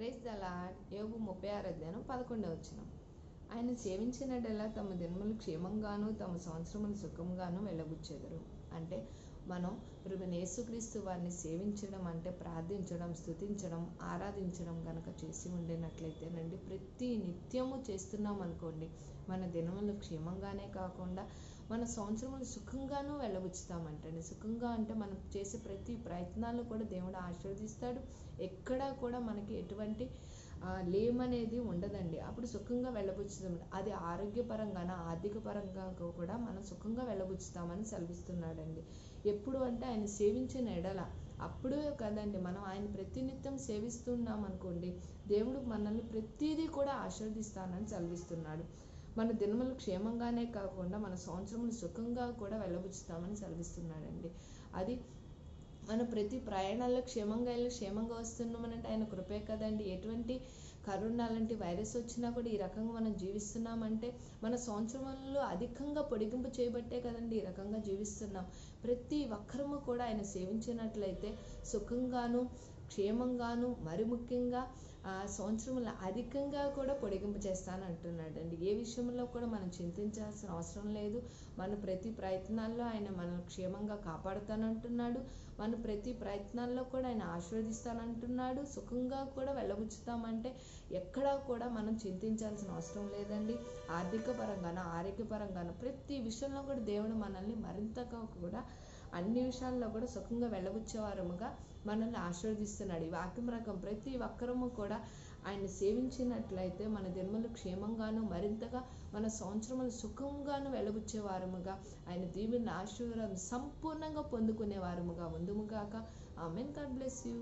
Praise the lord. యోబు 36:11. ఆయన సేవించినట్టెల్లా తమ దినములు క్షేమంగాను తమ సంవత్సరములు సుఖంగాను వెళ్ళబుచ్చెదరు. అంటే మనం యేసుక్రీస్తు వారిని సేవించడం అంటే ప్రార్థించడం, స్తుతించడం, ఆరాధించడం కనుక చేసి ఉండినట్లయితేనండి, ప్రతి నిత్యము చేస్తున్నాం అనుకోండి, మన దినములు క్షేమంగానే కాకుండా మన సంవత్సరములు సుఖంగాను వెళ్ళబుచ్చుతామంటండి. సుఖంగా అంటే మనం చేసే ప్రతి ప్రయత్నాలు కూడా దేవుడు ఆశీర్వదిస్తాడు. ఎక్కడా కూడా మనకి ఎటువంటి లేమనేది ఉండదండి. అప్పుడు సుఖంగా వెళ్ళబుచ్చుతాం. అది ఆరోగ్యపరంగాన, ఆర్థిక పరంగా కూడా మనం సుఖంగా వెళ్ళబుచ్చుతామని సెలవిస్తున్నాడండి. ఎప్పుడు అంటే ఆయన సేవించిన ఎడల అప్పుడు కదండి. మనం ఆయన ప్రతినిత్యం సేవిస్తున్నాం అనుకోండి, దేవుడు మనల్ని ప్రతిదీ కూడా ఆశీర్వదిస్తానని సెలవిస్తున్నాడు. మన దినములు క్షేమంగానే కాకుండా మన సంవత్సరములు సుఖంగా కూడా వెళ్ళబుచ్చుతామని సెలవిస్తున్నాడండి. అది మన ప్రతి ప్రయాణాల్లో క్షేమంగా వెళ్ళి క్షేమంగా వస్తున్నామనంటే ఆయన కృపే కదండి. ఎటువంటి కరోనా లాంటి వైరస్ వచ్చినా కూడా ఈ రకంగా మనం జీవిస్తున్నామంటే మన సంవత్సరంలో అధికంగా పొడిగింపు చేయబట్టే కదండి ఈ రకంగా జీవిస్తున్నాం. ప్రతి ఒక్కరము కూడా ఆయన సేవించినట్లయితే సుఖంగాను క్షేమంగాను, మరి ముఖ్యంగా సంవత్సరంలో అధికంగా కూడా పొడిగింపు చేస్తాను అంటున్నాడండి. ఏ విషయంలో కూడా మనం చింతించాల్సిన అవసరం లేదు. మన ప్రతి ప్రయత్నాల్లో ఆయన మనల్ని క్షేమంగా కాపాడుతానంటున్నాడు. మన ప్రతి ప్రయత్నాల్లో కూడా ఆయన ఆశీర్వదిస్తానంటున్నాడు. సుఖంగా కూడా వెళ్ళబుచ్చుతామంటే ఎక్కడా కూడా మనం చింతించాల్సిన అవసరం లేదండి. ఆర్థిక పరంగాను, ఆరోగ్యపరంగాను ప్రతి విషయంలో కూడా దేవుడు మనల్ని మరింతగా కూడా అన్ని విషయాల్లో కూడా సుఖంగా వెళ్ళబుచ్చేవారముగా మనల్ని ఆశీర్వదిస్తున్నాడు. ఈ వాక్యం ప్రకారం ప్రతి ఒక్కరము కూడా ఆయన సేవించినట్లయితే మన దినములు క్షేమంగాను, మరింతగా మన సంవత్సరములు సుఖంగాను వెళ్ళబుచ్చేవారముగా, ఆయన దీవెన ఆశీర్వాదం సంపూర్ణంగా పొందుకునే వారముగా ఉందుముగాక. ఆమేన్. God bless you.